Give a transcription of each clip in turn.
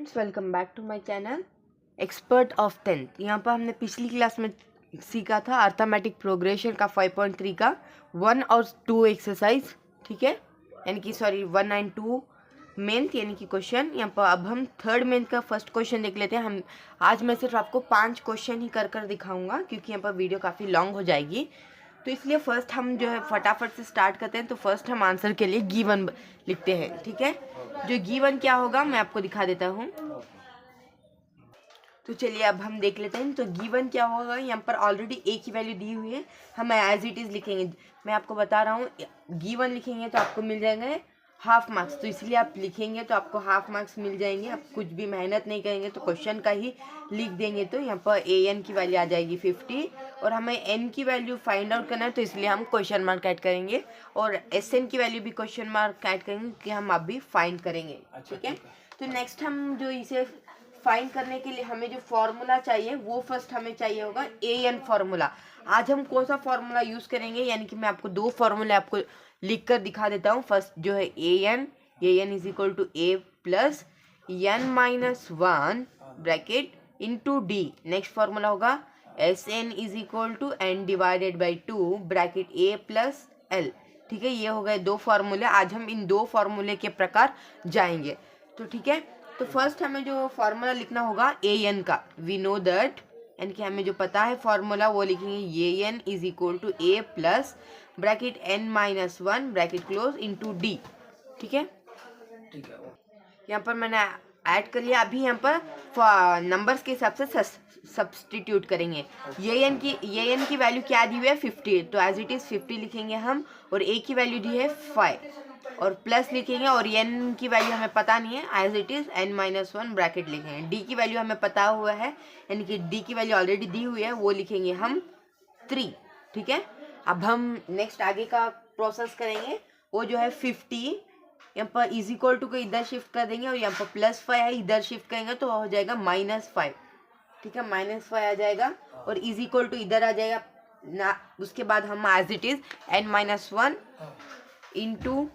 Friends, welcome back to my channel expert of tenth. यहाँ पर हमने पिछली क्लास में सीखा था अर्थमेटिक प्रोग्रेशन का 5.3 का 1 और 2 एक्सरसाइज, ठीक है, यानी कि 1 एंड 2 मेंथ यानी कि क्वेश्चन। यहाँ पर अब हम थर्ड मेंथ का फर्स्ट क्वेश्चन देख लेते हैं। हम आज मैं सिर्फ आपको 5 क्वेश्चन ही कर दिखाऊंगा क्योंकि यहाँ पर वीडियो काफ़ी लॉन्ग हो जाएगी, तो इसलिए फर्स्ट हम जो है फटाफट से स्टार्ट करते हैं। तो फर्स्ट हम आंसर के लिए गिवन लिखते हैं, ठीक है। जो गिवन क्या होगा मैं आपको दिखा देता हूँ। तो चलिए अब हम देख लेते हैं। तो गिवन क्या होगा, यहाँ पर ऑलरेडी ए की वैल्यू दी हुई है, हम एज इट इज़ लिखेंगे। मैं आपको बता रहा हूँ, गिवन लिखेंगे तो आपको मिल जाएंगे हाफ मार्क्स, तो इसलिए आप लिखेंगे तो आपको हाफ मार्क्स मिल जाएंगे। आप कुछ भी मेहनत नहीं करेंगे तो क्वेश्चन का ही लिख देंगे। तो यहाँ पर ए एन की वैल्यू आ जाएगी 50 और हमें एन की वैल्यू फाइंड आउट करना है, तो इसलिए हम क्वेश्चन मार्क ऐड करेंगे और एस एन की वैल्यू भी क्वेश्चन मार्क ऐड करेंगे कि हम अभी फाइंड करेंगे, ठीक है। तो नेक्स्ट हम जो इसे फाइंड करने के लिए हमें जो फॉर्मूला चाहिए वो फर्स्ट हमें चाहिए होगा ए एन फार्मूला। आज हम कौन सा फार्मूला यूज करेंगे, यानी कि मैं आपको दो फार्मूले आपको लिख कर दिखा देता हूँ। फर्स्ट जो है a n is equal to a plus n minus 1 bracket into d. Next formula होगा S N is equal to N divided by 2 bracket a plus l, ठीक है। ये हो गए दो फार्मूले। आज हम इन दो फार्मूले के प्रकार जाएंगे, तो ठीक है। तो फर्स्ट हमें जो फार्मूला लिखना होगा ए एन का, वी नो दैट, यानी कि हमें जो पता है फार्मूला वो लिखेंगे a n is equal to a plus bracket n minus 1 bracket close into D, ठीक है। यहाँ पर मैंने ऐड कर लिया। अभी यहाँ पर नंबर्स के हिसाब से सब्सटीट्यूट करेंगे। ए एन की वैल्यू क्या दी हुई है 50, तो एज इट इज़ 50 लिखेंगे हम, और ए की वैल्यू दी है 5 और प्लस लिखेंगे, और एन की वैल्यू हमें पता नहीं है, as it is an minus 1 bracket लिखेंगे। डी की वैल्यू हमें पता हुआ है, यानी कि डी की वैल्यू ऑलरेडी दी हुई है, वो लिखेंगे हम 3, ठीक है। अब हम नेक्स्ट आगे का प्रोसेस करेंगे। वो जो है 50 यहाँ पर इज इक्वल टू को इधर शिफ्ट कर देंगे और यहाँ पर +5 है, इधर शिफ्ट करेंगे तो हो जाएगा -5, ठीक है। -5 आ जाएगा और इज इक्वल टू इधर आ जाएगा ना। उसके बाद हम as it is n-1 into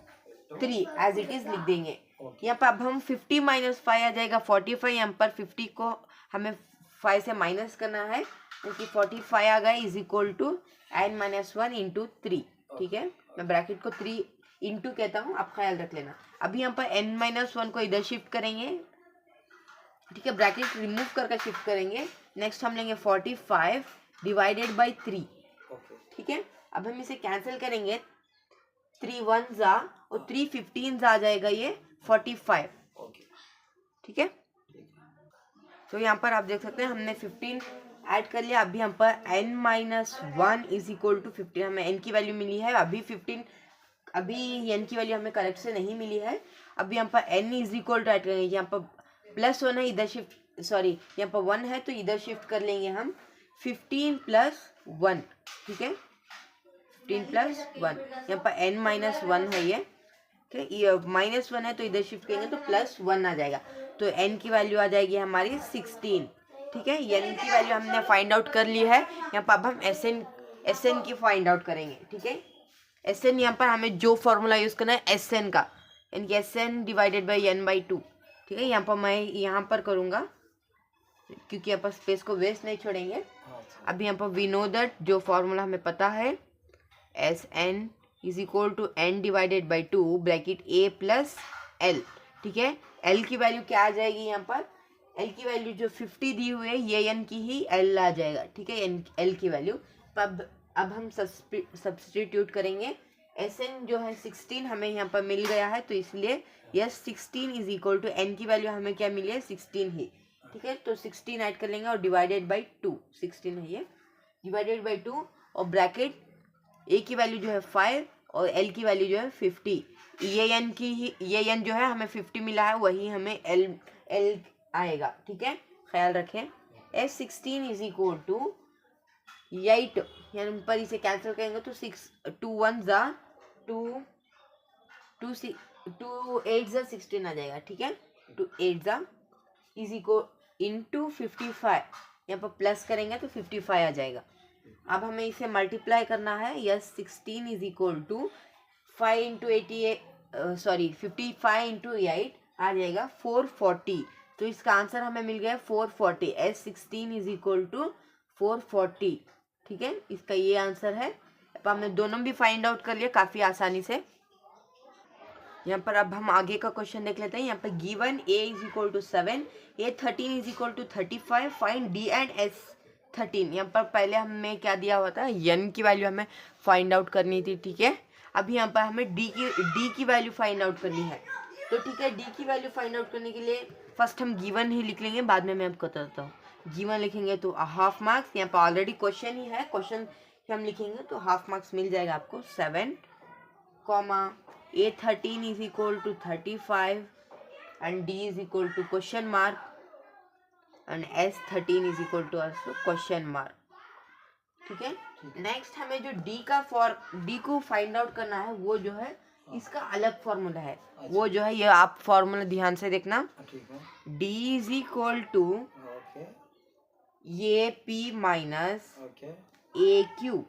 3 as it is लिख देंगे। यहाँ पर अब हम 50 - 5 आ जाएगा 45। यहाँ पर 50 को हमें 5 से माइनस करना है, क्योंकि 45 आ गया is equal to n-1 into 3, ठीक है। मैं ब्रैकेट को 3 इंटू कहता हूँ, आप ख्याल रख लेना। अभी यहाँ पर n-1 को इधर शिफ्ट करेंगे, ठीक है, ब्रैकेट रिमूव करके शिफ्ट करेंगे। नेक्स्ट हम लेंगे 45 डिवाइडेड बाई 3, ठीक है। अब हम इसे कैंसिल करेंगे, 3 1 जा और 3 15 आ जाएगा, ये 45, ठीक है। तो यहाँ पर आप देख सकते हैं हमने 15 ऐड कर लिया। अभी हम पर n-1 इज इक्वल टू 15, हमें n की वैल्यू मिली है। अभी n की वैल्यू हमें करेक्ट से नहीं मिली है। अभी यहाँ पर n is equal to add करेंगे, यहाँ पर +1 है, इधर शिफ्ट, यहाँ पर 1 है तो इधर शिफ्ट कर लेंगे हम 15 + 1, ठीक है। 15 + 1, यहाँ पर n-1 है ये, ठीक है। ये -1 है तो इधर शिफ्ट करेंगे तो +1 आ जाएगा, तो n की वैल्यू आ जाएगी हमारी 16, ठीक है। n की वैल्यू हमने फाइंड आउट कर ली है। यहाँ पर अब हम एस एन की फाइंड आउट करेंगे, ठीक है। एस एन यहाँ पर हमें जो फॉर्मूला यूज़ करना है एस एन का, यानी कि S N divided by n/2, ठीक है। यहाँ पर मैं यहाँ पर करूँगा क्योंकि यहाँ पर स्पेस को वेस्ट नहीं छोड़ेंगे। अब यहाँ पर वी नो दैट जो फॉर्मूला हमें पता है, S N is equal to n divided by 2 bracket a plus l, ठीक है। l की वैल्यू क्या आ जाएगी, यहाँ पर l की वैल्यू जो 50 दी हुई है ये n की ही l आ जाएगा, ठीक है, l की वैल्यू। अब हम सब्स्टिट्यूट करेंगे। एस एन जो है 16 हमें यहाँ पर मिल गया है, तो इसलिए S 16 is equal to n की वैल्यू हमें क्या मिली है 16 ही, ठीक है। तो 16 ऐड कर लेंगे और डिवाइडेड बाई 2, 16 है ये, डिवाइडेड बाई 2 और ब्रैकेट a की वैल्यू जो है 5 और l की वैल्यू जो है 50। ये n जो है हमें 50 मिला है, वही हमें l आएगा, ठीक है, ख्याल रखें। s16 इज इक्वल टू 8, यानी पर इसे कैंसिल करेंगे तो 6 2 1 जा 2 8 जा 16 आ जाएगा, ठीक है। 2 8 जा इज इक्वल इंटू 55, यहाँ पर प्लस करेंगे तो 55 आ जाएगा। अब हमें इसे मल्टीप्लाई करना है। यस 16 इज इक्वल टू 5 × 88 55 × 8 आ जाएगा 440, तो इसका आंसर हमें मिल गया 440। S16 is equal to 440। ठीक है, इसका ये आंसर है। अब हमने दोनों भी फाइंड आउट कर लिया काफ़ी आसानी से। यहाँ पर अब हम आगे का क्वेश्चन देख लेते हैं। यहाँ पर given a is equal to 7, A13 is equal to 35, find D and S13। यहाँ पर पहले हमें क्या दिया हुआ था, n की वैल्यू हमें फाइंड आउट करनी थी। ठीक है, अभी यहाँ पर हमें D की वैल्यू फाइंड आउट करनी है। तो ठीक है, D की वैल्यू फाइंड आउट करने के लिए फर्स्ट हम गिवन ही लिख लेंगे, बाद में मैं आपको बताता हूँ। गिवन लिखेंगे तो हाफ मार्क्स, यहाँ पर ऑलरेडी क्वेश्चन ही है, क्वेश्चन हम लिखेंगे तो हाफ मार्क्स मिल जाएगा आपको। 7, A13 is equal to 35 and D is equal to question mark and S13 is equal to also question mark। ठीक है, नेक्स्ट हमें जो D को फाइंड आउट करना है, वो जो है इसका अलग फॉर्मूला है। वो जो है, ये आप फॉर्मूला ध्यान से देखना। D इज इक्वल टू ये P माइनस AQ,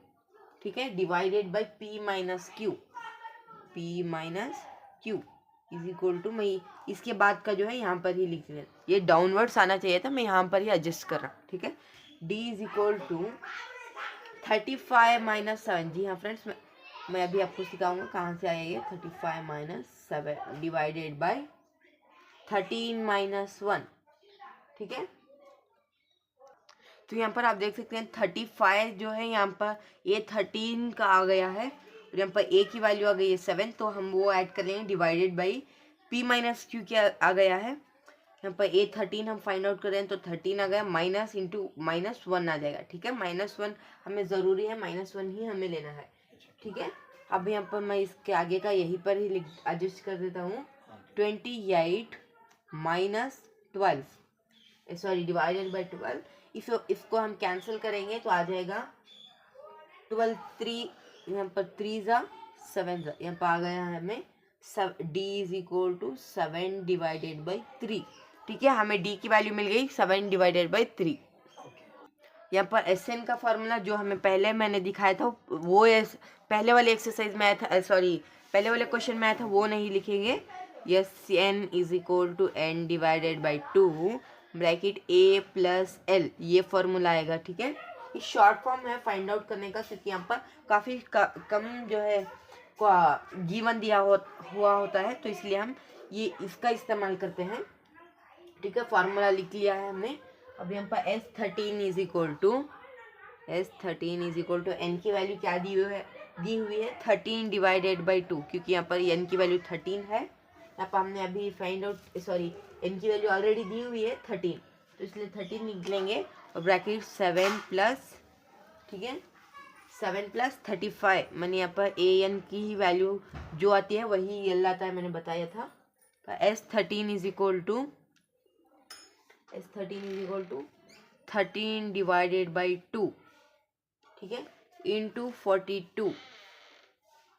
ठीक है, divided by P minus Q। P minus Q is equal to, मैं इसके बाद का जो है यहाँ पर ही लिख रहा हूँ, ये डाउनवर्ड्स आना चाहिए था, मैं यहाँ पर ही एडजस्ट कर रहा हूँ। ठीक है, D is equal to 35 minus 7। जी हाँ फ्रेंड्स, मैं अभी आपको सिखाऊंगा कहाँ से आया ये 35 माइनस 7 डिवाइडेड बाई 13 माइनस 1। ठीक है, तो यहाँ पर आप देख सकते हैं 35 जो है यहाँ पर ये 13 का आ गया है, और यहाँ पर ए की वैल्यू आ गई है 7, तो हम वो ऐड कर लेंगे divided by P minus Q क्या आ गया है। यहाँ पर A13 हम फाइंड आउट कर रहे हैं तो 13 आ गया, माइनस इंटू माइनस 1 आ जाएगा। ठीक है, -1 हमें ज़रूरी है, -1 ही हमें लेना है। ठीक है, अब यहाँ पर मैं इसके आगे का यहीं पर ही एडजस्ट कर देता हूँ। 28 माइनस 12 सॉरी डिवाइडेड बाई 12, इसको हम कैंसिल करेंगे तो आ जाएगा 12 3, यहाँ पर 3 ज़ा 7 यहाँ पर आ गया है हमें D is equal to 7 divided by 3। ठीक है, हमें D की वैल्यू मिल गई 7 डिवाइडेड बाई 3। यहाँ पर SN का फॉर्मूला जो हमें पहले मैंने दिखाया था, वो पहले वाले एक्सरसाइज में आया था, सॉरी पहले वाले क्वेश्चन में आया था, वो नहीं लिखेंगे। SN is equal to N divided by 2 bracket A plus L, ये फॉर्मूला आएगा। ठीक है, ये शॉर्ट फॉर्म है फाइंड आउट करने का, क्योंकि यहाँ पर काफ़ी कम जो है गिवन दिया हुआ होता है, तो इसलिए हम ये इसका इस्तेमाल करते हैं। ठीक है, फार्मूला लिख लिया है हमने। अब यहाँ पर S13 is equal to N की वैल्यू क्या दी हुई है 13 डिवाइडेड बाई 2, क्योंकि यहाँ पर N की वैल्यू 13 है। यहाँ पर हमने अभी फाइंड आउट सॉरी N की वैल्यू ऑलरेडी दी हुई है 13, तो इसलिए 13 निकलेंगे और ब्रैकेट 7 प्लस, ठीक है 7 प्लस 35, मैंने यहाँ पर AN की ही वैल्यू जो आती है वही L आता है, मैंने बताया था। S13 is equal to 13 divided by 2, ठीक है, इंटू 42।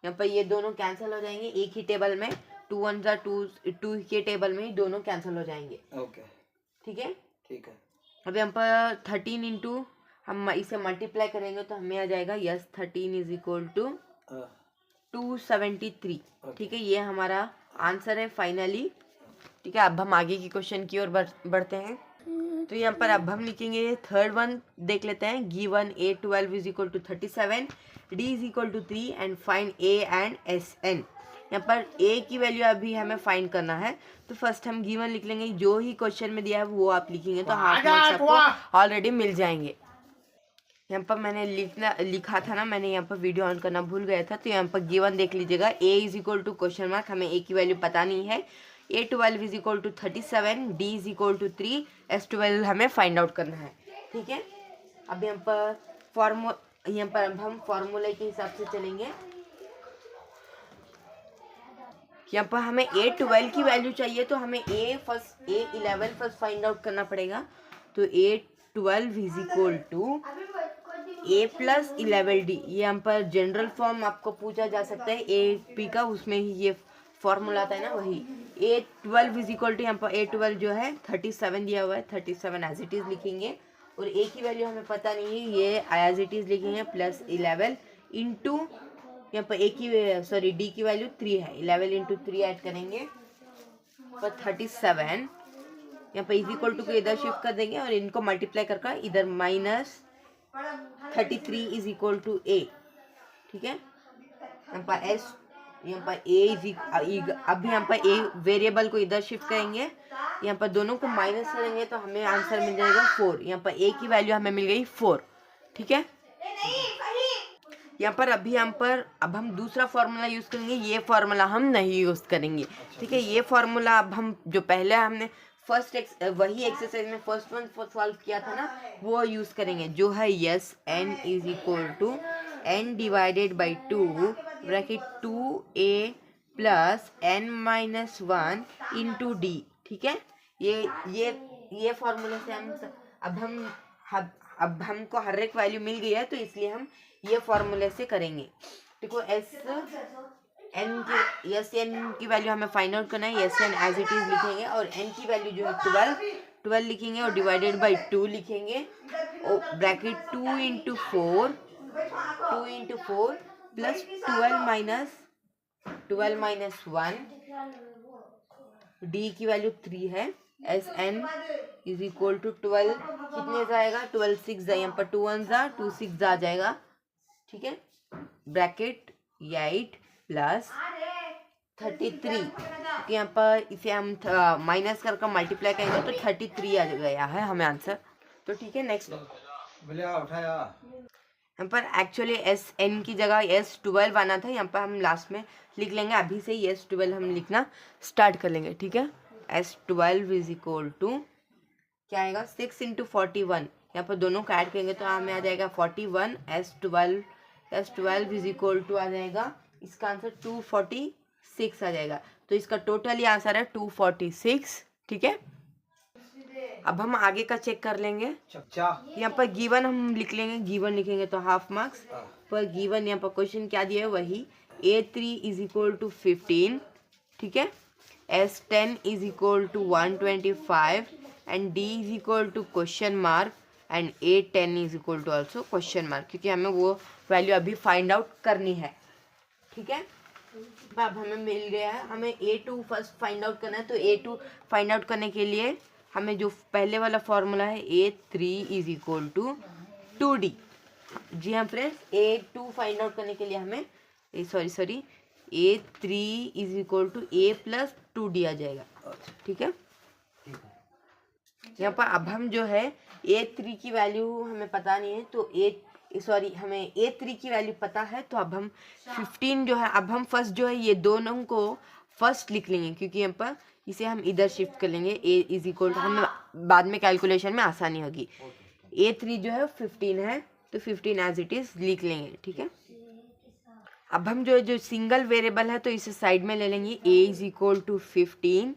यहाँ पर ये दोनों कैंसिल हो जाएंगे एक ही टेबल में, 2 1 जा 2 के टेबल में ही दोनों कैंसिल हो जाएंगे। ओके, ठीक है। अब यहाँ पर 13 इंटू हम इसे मल्टीप्लाई करेंगे तो हमें आ जाएगा यस 13 इज इक्वल टू 273। ठीक है, ये हमारा आंसर है फाइनली। ठीक है, अब हम आगे की क्वेश्चन की ओर बढ़ते हैं। तो यहाँ पर अब हम लिखेंगे थर्ड वन, देख लेते हैं। Given A12 is equal to 37, D is equal to 3 and find A and SN। यहाँ पर A की वैल्यू अभी हमें फाइंड करना है, तो फर्स्ट हम गिवन लिख लेंगे, जो ही क्वेश्चन में दिया है वो आप लिखेंगे तो हाफ मार्क्स आपको ऑलरेडी मिल जाएंगे। यहाँ पर मैंने लिखा था ना, मैंने यहाँ पर वीडियो ऑन करना भूल गया था, तो यहाँ पर गिवन देख लीजिएगा। A is equal to question mark, हमें A की वैल्यू पता नहीं है। A12 is equal to 37, D is equal to 3, S12 हमें फाइंड आउट करना है। ठीक है, अब यहाँ पर हम फॉर्मूले के हिसाब से चलेंगे। यहाँ पर हमें A12 की वैल्यू चाहिए, तो हमें A11 फर्स्ट फाइंड आउट करना पड़ेगा। तो A12 is equal to A plus 11D, ये यहाँ पर जनरल फॉर्म आपको पूछा जा सकता है AP का, उसमें ही ये फॉर्मूला आता है ना, वही। A12 इज इक्वल टू, यहाँ पर A12 जो है 37 दिया हुआ है, 37 एज इट इज लिखेंगे, और A की वैल्यू हमें पता नहीं है, ये एज इट इज लिखेंगे प्लस 11 इंटू यहाँ पर D की वैल्यू 3 है, 11 इंटू 3 ऐड करेंगे पर 37, यहाँ पर इज इक्वल टू को इधर शिफ्ट कर देंगे और इनको मल्टीप्लाई करके इधर -33 इज इक्वल टू ए। ठीक है, यहाँ पर एस, यहाँ पर ए अभी यहाँ पर ए वेरिएबल को इधर शिफ्ट करेंगे, यहाँ पर दोनों को माइनस करेंगे तो हमें आंसर मिल जाएगा 4। यहाँ पर ए की वैल्यू हमें मिल गई 4। ठीक है, यहाँ पर अब हम दूसरा फॉर्मूला यूज़ करेंगे, ये फॉर्मूला हम नहीं यूज़ करेंगे। ठीक है, ये फॉर्मूला अब हम जो पहले हमने वही एक्सरसाइज में फर्स्ट वन सॉल्व किया था ना, वो यूज़ करेंगे, जो है S N is equal to N divided by 2 bracket 2a plus n minus 1 into D. ठीक है, ये फॉर्मूले से अब हमको हर एक वैल्यू मिल गई है, तो इसलिए हम ये फॉर्मूले से करेंगे। देखो एस एन की वैल्यू हमें फाइंड आउट करना है। S N as it is लिखेंगे और एन की वैल्यू जो है 12 लिखेंगे और डिवाइडेड बाई 2 लिखेंगे, bracket 2 into 4 plus 12 minus 1, D की वैल्यू 3 है। S N is equal to 12 कितने जाएगा, 12 6 जा, यहाँ पर 2 1 जा 2 6 जा जाएगा। ठीक है, ब्रैकेट 8 प्लस 33, यहाँ पर इसे हम माइनस करके मल्टीप्लाई करेंगे तो 33 आ गया है हमें आंसर। तो ठीक है, नेक्स्ट यहाँ पर एक्चुअली एस एन की जगह S12 आना था, यहाँ पर हम लास्ट में लिख लेंगे। अभी से ही S12 हम लिखना स्टार्ट कर लेंगे। ठीक है, S12 इज इक्वल टू क्या आएगा 6 इंटू 41, यहाँ पर दोनों को ऐड करेंगे तो हमें आ जाएगा 41। S12 इज इक्वल टू आ जाएगा, इसका आंसर 246 आ जाएगा। तो इसका टोटल ही आंसर है 246। ठीक है, अब हम आगे का चेक कर लेंगे। यहाँ पर गिवन हम लिख लेंगे, गिवन लिखेंगे तो हाफ मार्क्स पर गिवन। यहाँ पर क्वेश्चन क्या दिया है वही, A3 इज इक्वल टू 15। ठीक है, S10 is equal to 125 and D is equal to question mark and A10 is equal to also question mark, क्योंकि हमें वो वैल्यू अभी फाइंड आउट करनी है। ठीक है, अब हमें मिल गया है, हमें A2 फर्स्ट फाइंड आउट करना है। तो A2 फाइंड आउट करने के लिए हमें जो पहले वाला फॉर्मूला है A3 is equal to 2D। जी हाँ फ्रेंड्स, A2 फाइंड आउट करने के लिए हमें A3 is equal to A plus 2D आ जाएगा। ठीक है, यहाँ पर अब हम जो है A3 की वैल्यू हमें पता नहीं है, तो हमें A3 की वैल्यू पता है, तो अब हम 15 जो है, अब हम फर्स्ट जो है ये दोनों को फर्स्ट लिख लेंगे, क्योंकि यहाँ पर इसे हम इधर शिफ्ट कर लेंगे। A इज इक्वल टू, हमें बाद में कैलकुलेशन में आसानी होगी। A3 जो है 15 है, तो 15 एज इट इज लिख लेंगे। ठीक है, अब हम जो सिंगल वेरिएबल है तो इसे साइड में ले लेंगे। A is equal to 15।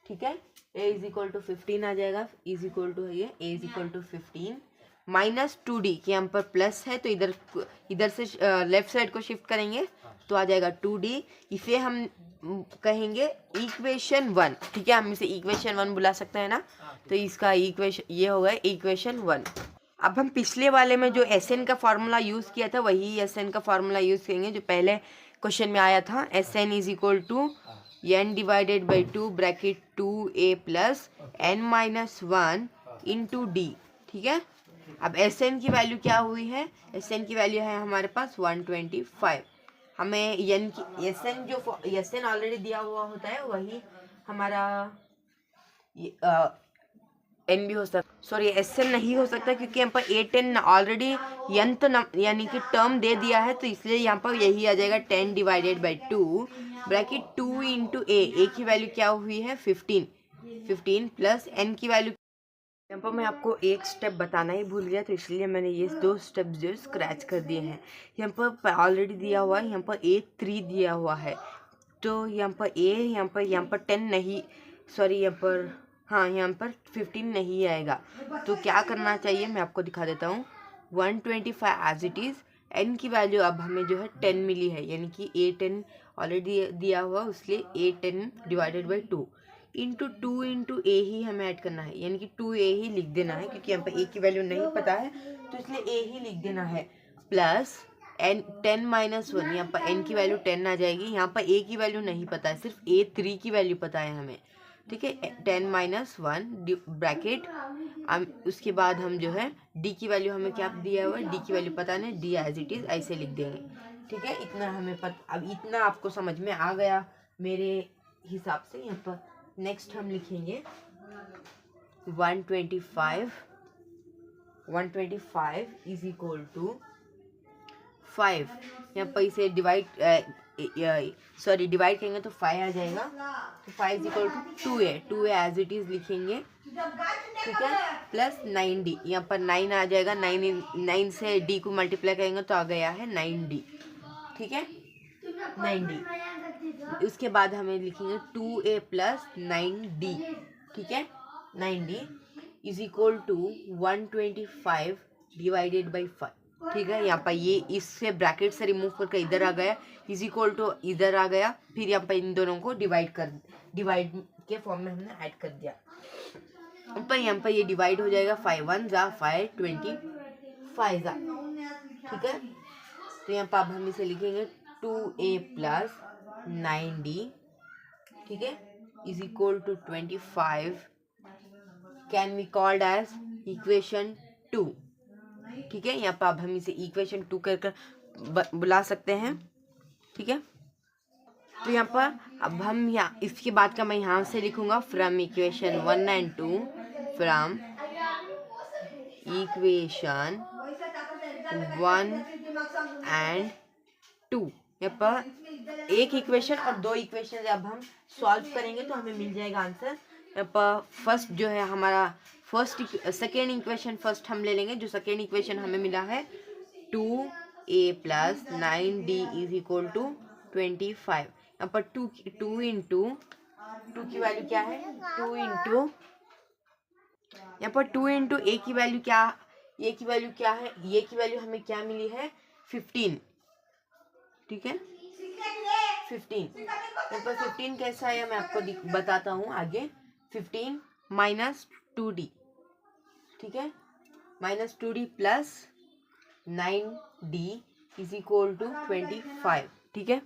ठीक है, A इज इक्वल टू 15 आ जाएगा, इज इक्वल टू है ये A is equal to 15 minus 2D कि यहाँ पर प्लस है तो इधर से लेफ्ट साइड को शिफ्ट करेंगे तो आ जाएगा 2D। इसे हम कहेंगे इक्वेशन 1। ठीक है, हम इसे इक्वेशन 1 बुला सकते हैं ना, तो इसका इक्वेशन ये होगा इक्वेशन 1। अब हम पिछले वाले में जो SN का फार्मूला यूज़ किया था वही SN का फार्मूला यूज़ करेंगे जो पहले क्वेश्चन में आया था। SN is equal to n divided by 2 bracket 2a plus n minus 1 into D. ठीक है, अब SN की वैल्यू क्या हुई है, SN की वैल्यू है हमारे पास 125। हमें SN ऑलरेडी दिया हुआ होता है, वही हमारा N भी हो सकता, SN नहीं हो सकता क्योंकि यहाँ पर A10 ऑलरेडी nth यानी कि टर्म दे दिया है, तो इसलिए यहाँ पर यही आ जाएगा 10 divided by 2 bracket 2 into A की वैल्यू क्या हुई है 15 प्लस N की वैल्यू। यहाँ पर मैं आपको एक स्टेप बताना ही भूल गया, तो इसलिए मैंने ये 2 स्टेप जो स्क्रैच कर दिए हैं। यहाँ पर ऑलरेडी दिया हुआ है, यहाँ पर A3 दिया हुआ है, तो यहाँ पर यहाँ पर 10 नहीं, यहाँ पर 15 नहीं आएगा। तो क्या करना चाहिए मैं आपको दिखा देता हूँ। 125 एज इट इज़, N की वैल्यू अब हमें जो है 10 मिली है, यानी कि A10 ऑलरेडी दिया हुआ, इसलिए A10 divided by 2 into 2 into A ही हमें ऐड करना है, यानी कि 2A ही लिख देना है, क्योंकि यहाँ पर A की वैल्यू नहीं पता है तो इसलिए A ही लिख देना है। प्लस n 10 माइनस 1, यहाँ पर N की वैल्यू 10 आ जाएगी। यहाँ पर A की वैल्यू नहीं पता है, सिर्फ A3 की वैल्यू पता है हमें, ठीक है। 10 माइनस 1 ब्रैकेट, उसके बाद हम जो है डी की वैल्यू हमें क्या दिया हुआ है, डी की वैल्यू पता नहीं, डी एज इट इज ऐसे लिख देंगे, ठीक है। इतना हमें अब इतना आपको समझ में आ गया मेरे हिसाब से। यहाँ पर नेक्स्ट हम लिखेंगे 125 इज इक्वल टू 5। यहाँ पर इसे डिवाइड करेंगे तो 5 आ जाएगा, तो 5 is equal to 2a as it is लिखेंगे, ठीक है, प्लस 9d। यहाँ पर 9 आ जाएगा, 9 से d को मल्टीप्लाई करेंगे तो आ गया है 9d, ठीक है, 9d। उसके बाद हमें लिखेंगे 2a प्लस 9d, ठीक है, 9d is equal to 125 divided by 5, ठीक है। यहाँ पर ये इससे ब्रैकेट से रिमूव करके इधर आ गया, इज इक्वल टू इधर आ गया, फिर यहाँ पर इन दोनों को डिवाइड के फॉर्म में हमने ऐड कर दिया। ऊपर यहाँ पर ये डिवाइड हो जाएगा, 5 1 जा 5 25 जा, ठीक है। तो यहाँ पर अब हम इसे लिखेंगे 2a प्लस 9d, ठीक है, is equal to 25 can be called as equation 2, ठीक है। यहाँ पर अब हम इसे इक्वेशन 2 कर बुला सकते हैं, ठीक है। तो यहाँ पर अब हम यहाँ इसके बाद का मैं यहाँ से लिखूंगा from equation 1 and 2, from equation 1 and 2। यहाँ पर एक इक्वेशन और दो इक्वेशन जब हम सॉल्व करेंगे तो हमें मिल जाएगा आंसर। यहाँ पर फर्स्ट जो है हमारा सेकेंड इक्वेशन फर्स्ट हम ले लेंगे। जो सेकेंड इक्वेशन हमें मिला है 2a plus 9d is equal to 25। यहाँ पर 2 की वैल्यू क्या है, 2 इंटू, यहाँ पर 2 इंटू a की वैल्यू क्या है, a की वैल्यू हमें क्या मिली है 15, ठीक है, 15। यहाँ पर 15 कैसा है मैं आपको बताता हूँ आगे। 15 माइनस 2d, ठीक है, minus 2d plus 9d is equal to 25, ठीक है।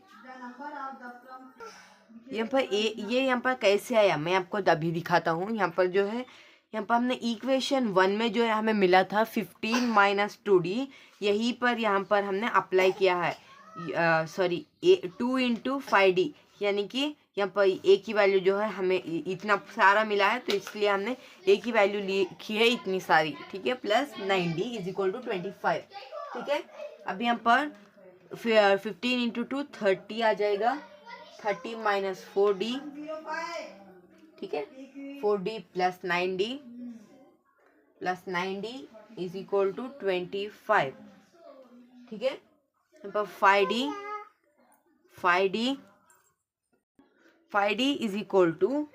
यहाँ पर ये यहाँ पर कैसे आया मैं आपको अभी दिखाता हूँ। यहाँ पर जो है, यहाँ पर हमने इक्वेशन 1 में जो है हमें मिला था 15 माइनस 2d, यहीं पर यहाँ पर हमने अप्लाई किया है 2 इंटू 5d, यानी कि यहाँ पर a की वैल्यू जो है हमें इतना सारा मिला है तो इसलिए हमने a की वैल्यू लिखी है इतनी सारी, ठीक है, plus 9d is equal to 25, ठीक है। अब यहाँ पर 15 इंटू 2 30 आ जाएगा, 30 माइनस 4d, ठीक है, 4d plus 9d is equal to 25, ठीक है। यहाँ पर 5d is equal to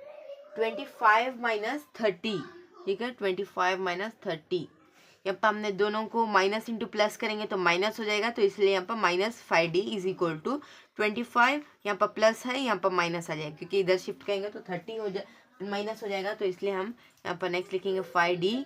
25 minus 30, ठीक है, 25 माइनस 30। यहाँ पर हमने दोनों को माइनस इंटू प्लस करेंगे तो माइनस हो जाएगा, तो इसलिए यहाँ पर minus 5d is equal to 25। यहाँ पर प्लस है, यहाँ पर माइनस आ जाएगा क्योंकि इधर शिफ्ट करेंगे तो 30 माइनस हो जाएगा, तो इसलिए हम यहाँ पर नेक्स्ट लिखेंगे 5d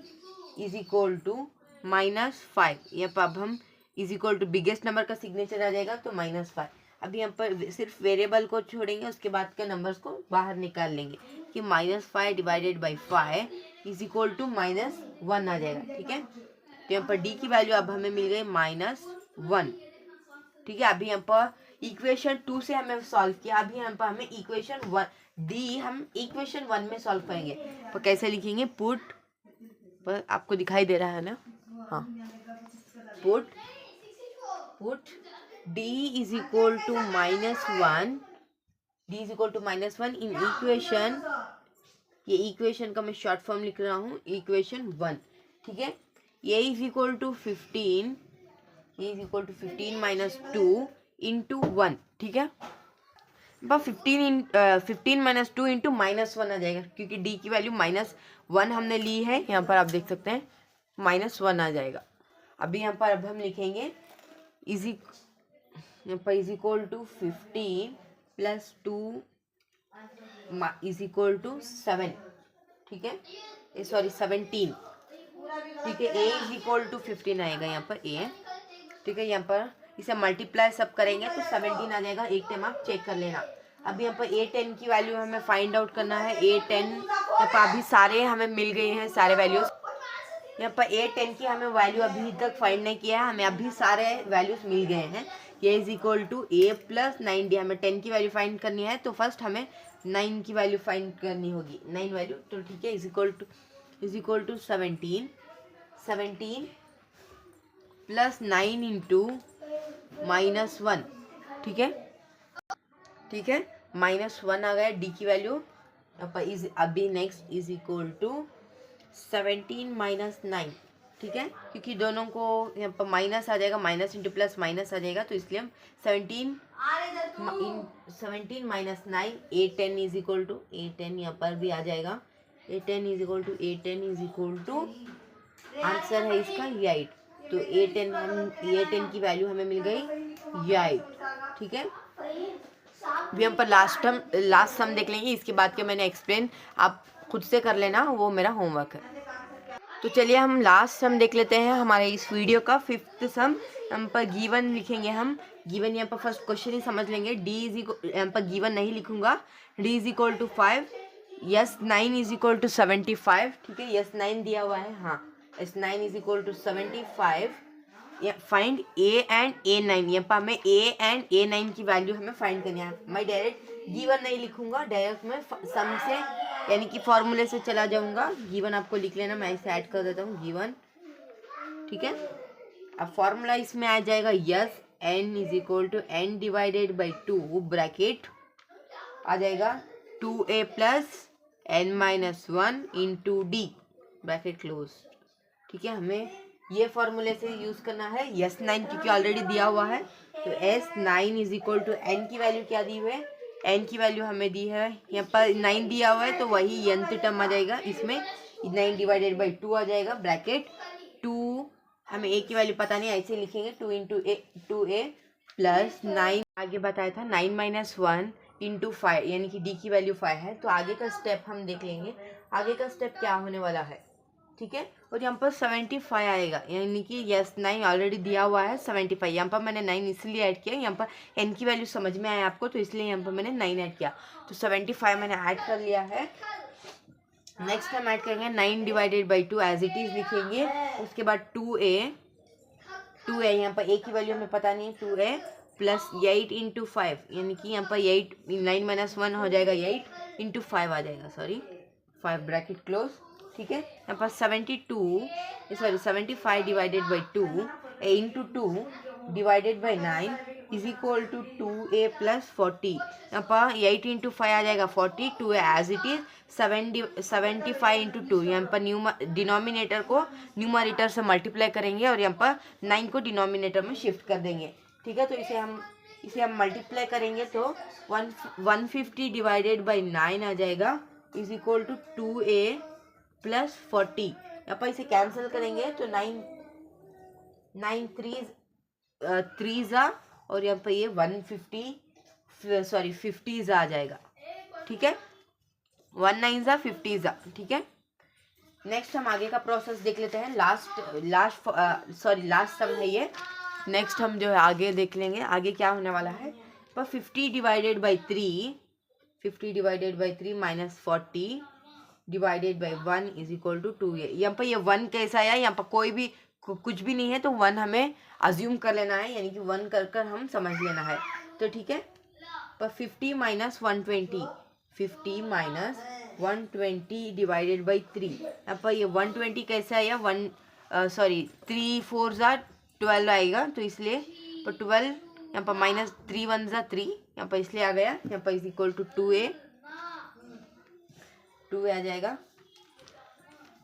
इज इक्वल टू -5। यहाँ पर अब हम is equal to biggest number का सिग्नेचर आ जाएगा तो -5। अभी यहाँ पर सिर्फ वेरिएबल को छोड़ेंगे, उसके बाद के नंबर्स को बाहर निकाल लेंगे कि -5 divided by 5 is equal to -1 आ जाएगा, ठीक है। तो यहाँ पर d की वैल्यू अब हमें मिल गई -1, ठीक है। अभी यहाँ पर इक्वेशन 2 से हमें सॉल्व किया, अभी यहाँ पर हमें इक्वेशन 1 d हम इक्वेशन 1 में सॉल्व करेंगे। तो कैसे लिखेंगे, पुट पर आपको दिखाई दे रहा है ना, हाँ, put d is equal to -1, d is equal to -1 in equation, ये इक्वेशन का मैं शॉर्ट फॉर्म लिख रहा हूँ, इक्वेशन 1, ठीक है। a is equal to 15 minus 2 into 1, ठीक है। 15 माइनस 2 इंटू -1 आ जाएगा क्योंकि d की वैल्यू -1 हमने ली है, यहाँ पर आप देख सकते हैं -1 आ जाएगा। अभी यहाँ पर अब हम लिखेंगे is equal to 15 plus 2 is equal to 7, ठीक है, सॉरी 17, ठीक है। a इज इक्वल टू 15 आएगा यहाँ पर a, ठीक है। यहाँ पर इसे मल्टीप्लाई सब करेंगे तो 17 आ जाएगा, एक टाइम आप चेक कर लेना। अभी यहाँ पर A10 की वैल्यू हमें फाइंड आउट करना है। A10 यहाँ पर अभी सारे हमें मिल गए हैं, सारे वैल्यूज। यहाँ पर A10 की हमें वैल्यू अभी तक फाइंड नहीं किया है, हमें अभी सारे वैल्यूज मिल गए हैं। ये is equal to A plus 9D। हमें 10 की वैल्यू फाइंड करनी है, तो फर्स्ट हमें 9 की वैल्यू फाइंड करनी होगी, 9 वैल्यू। तो ठीक है, is equal to 17 plus 9 into -1। ठीक है, -1 आ गया D की वैल्यू। यहाँ पर इज अभी next is equal to 17 minus 9। ठीक है, क्योंकि दोनों को यहाँ पर माइनस आ जाएगा, माइनस इंटू प्लस माइनस आ जाएगा, तो इसलिए हम 17 minus 9 A10 is equal to A10 यहाँ पर भी आ जाएगा। A10 is equal to answer है इसका 8। तो A10 की वैल्यू हमें मिल गई 8। ठीक है, अभी हम पर लास्ट सम देख लेंगे, इसके बाद के मैंने एक्सप्लेन आप खुद से कर लेना, वो मेरा होमवर्क है। तो चलिए हम लास्ट सम देख लेते हैं हमारे इस वीडियो का, 5th सम। हम पर गिवन लिखेंगे, हम गिवन यहाँ पर फर्स्ट क्वेश्चन ही समझ लेंगे। D इज इक्वल, यहाँ पर गिवन नहीं लिखूंगा। D is equal to 5, S 9 is equal to 75। ठीक है, यस 9 दिया हुआ है, हाँ S 9 is equal to 75। Find A and A9। यहाँ पर हमें A एंड A9 की वैल्यू हमें फाइंड करनी है। मैं डायरेक्ट गिवन नहीं लिखूंगा, डायरेक्ट मैं सम से यानी कि फॉर्मूले से चला जाऊंगा। गिवन आपको लिख लेना, मैं इसे ऐड कर देता हूँ गिवन। ठीक है, अब फॉर्मूला इसमें आ जाएगा S n is equal to n divided by 2 bracket आ जाएगा 2a plus n minus 1 into d bracket close. ठीक है, हमें ये फॉर्मूले से यूज करना है यस 9 क्योंकि ऑलरेडी दिया हुआ है। तो S9 is equal to n की वैल्यू क्या दी हुई है, n की वैल्यू हमें दी है यहाँ पर 9 दिया हुआ है, तो वही nth टर्म आ जाएगा इसमें, 9 डिवाइडेड बाई 2 आ जाएगा ब्रैकेट 2। हमें a की वैल्यू पता नहीं, ऐसे लिखेंगे 2 इंटू 2a प्लस 9 आगे बताया था 9 माइनस 1 इंटू 5 यानी कि d की वैल्यू 5 है। तो आगे का स्टेप हम देख लेंगे, आगे का स्टेप क्या होने वाला है। ठीक है, और यहाँ पर 75 आएगा, यानी कि यस 9 ऑलरेडी दिया हुआ है 75। यहाँ पर मैंने 9 इसलिए ऐड किया, यहाँ पर n की वैल्यू समझ में आया आपको, तो इसलिए यहाँ पर मैंने 9 ऐड किया। तो 75 मैंने ऐड कर लिया है। नेक्स्ट हम ऐड करेंगे 9 divided by 2 as it is लिखेंगे। उसके बाद 2a यहाँ पर a की वैल्यू हमें पता नहीं है, 2a प्लस 8 इंटू 5 यानी कि यहाँ पर 8 9 माइनस 1 हो जाएगा 8 इंटू 5 आ जाएगा, 5 ब्रैकेट क्लोज। ठीक है, यहाँ पर 75 divided by 2 into 2 divided by 9 is equal to 2a plus 40। यहाँ पर 8 इंटू 5 आ जाएगा 40, 2a as it is 75 into 2। यहाँ पर डिनोमिनेटर को न्यूमरेटर से मल्टीप्लाई करेंगे और यहाँ पर 9 को डिनोमिनेटर में शिफ्ट कर देंगे। ठीक है, तो इसे हम मल्टीप्लाई करेंगे तो 150 डिवाइडेड बाई 9 आ जाएगा is equal to 2a plus 40। यहाँ पर इसे कैंसिल करेंगे तो 9 3 और यहाँ पर ये 50 आ जाएगा। ठीक है, 1 9 50। ठीक है, नेक्स्ट हम आगे का प्रोसेस देख लेते हैं। लास्ट सम है ये। नेक्स्ट हम जो है आगे देख लेंगे, आगे क्या होने वाला है। पर 50 divided by 3 minus 40 divided by 1 is equal to 2a। यहाँ पर ये 1 कैसा आया, यहाँ पर कोई भी कुछ भी नहीं है, तो 1 हमें अज्यूम कर लेना है, यानी कि 1 कर हम समझ लेना है। तो ठीक है, पर 50 माइनस 120 डिवाइडेड बाई 3। यहाँ पर ये 120 कैसा आया, 3 4 12 आएगा, तो इसलिए पर 12 यहाँ पर माइनस 3 1 3 यहाँ पर इसलिए आ गया। यहाँ पर इज इक्वल टू 2a आ जाएगा।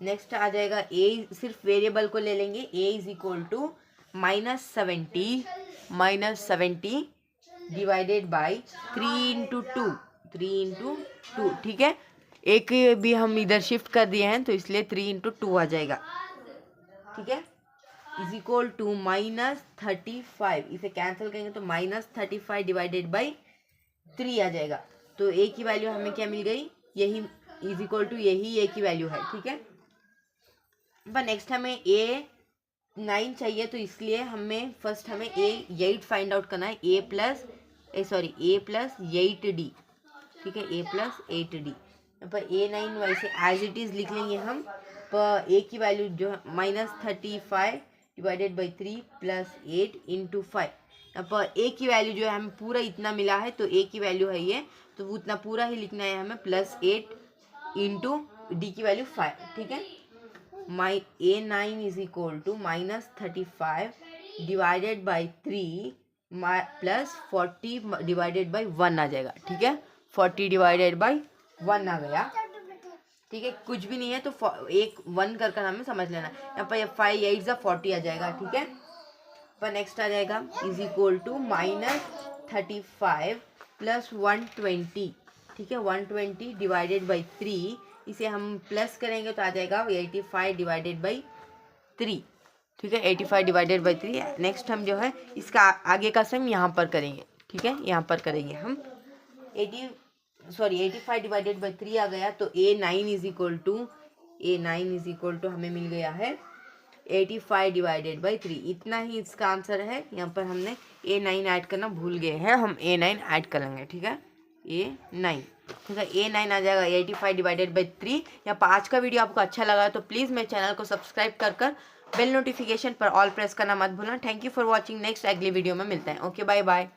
नेक्स्ट आ जाएगा a, सिर्फ वेरिएबल को ले लेंगे, a is equal to -70 divided by 3 into 2। ठीक है, एक भी हम इधर शिफ्ट कर दिए हैं, तो इसलिए 3 इंटू 2 आ जाएगा। ठीक है, इज इक्वल टू -35। इसे कैंसिल करेंगे तो -35 डिवाइडेड बाई 3 आ जाएगा। तो a की वैल्यू हमें क्या मिल गई, यही इज इक्वल टू यही a की वैल्यू है। ठीक है, पर नेक्स्ट हमें A9 चाहिए, तो इसलिए हमें फर्स्ट A8 फाइंड आउट करना है। A प्लस 8D ठीक है, a प्लस 8d। यहाँ पर A9 वैसे एज इट इज़ लिख लेंगे हम, पर a की वैल्यू जो है -35 डिवाइडेड बाई 3 प्लस 8 इंटू 5। यहाँ पर a की वैल्यू जो है हमें पूरा इतना मिला है, तो a की वैल्यू है ये, तो वो उतना पूरा ही लिखना है हमें, प्लस 8 इंटू d की वैल्यू 5। ठीक है, A9 is equal to -35 divided by 3 plus 40 divided by 1 आ जाएगा। ठीक है, 40 डिवाइडेड बाई 1 आ गया। ठीक है, कुछ भी नहीं है तो एक 1 कर कर हमें समझ लेना। यहाँ पर 5 8 ज़ा 40 आ जाएगा। ठीक है, पर नेक्स्ट आ जाएगा इज इक्वल टू -35 प्लस 120। ठीक है, 120 डिवाइडेड बाई 3, इसे हम प्लस करेंगे तो आ जाएगा 85 डिवाइडेड बाई 3। ठीक है, 85 डिवाइडेड बाई 3। नेक्स्ट हम जो है इसका आगे का सम यहाँ पर करेंगे। ठीक है, यहाँ पर करेंगे हम 85 डिवाइडेड बाई 3 आ गया, तो A9 इज इक्वल टू हमें मिल गया है 85 डिवाइडेड बाई 3। इतना ही इसका आंसर है। यहाँ पर हमने A9 ऐड करना भूल गए हैं, हम A9 ऐड करेंगे। ठीक है, A9। ठीक है, A9 आ जाएगा 85 डिवाइडेड बाई 3। यहाँ पर आज का वीडियो आपको अच्छा लगा तो प्लीज़ मेरे चैनल को सब्सक्राइब कर बेल नोटिफिकेशन पर ऑल प्रेस करना मत भूलना। Thank you for watching. Next अगली वीडियो में मिलते हैं। Okay, bye bye.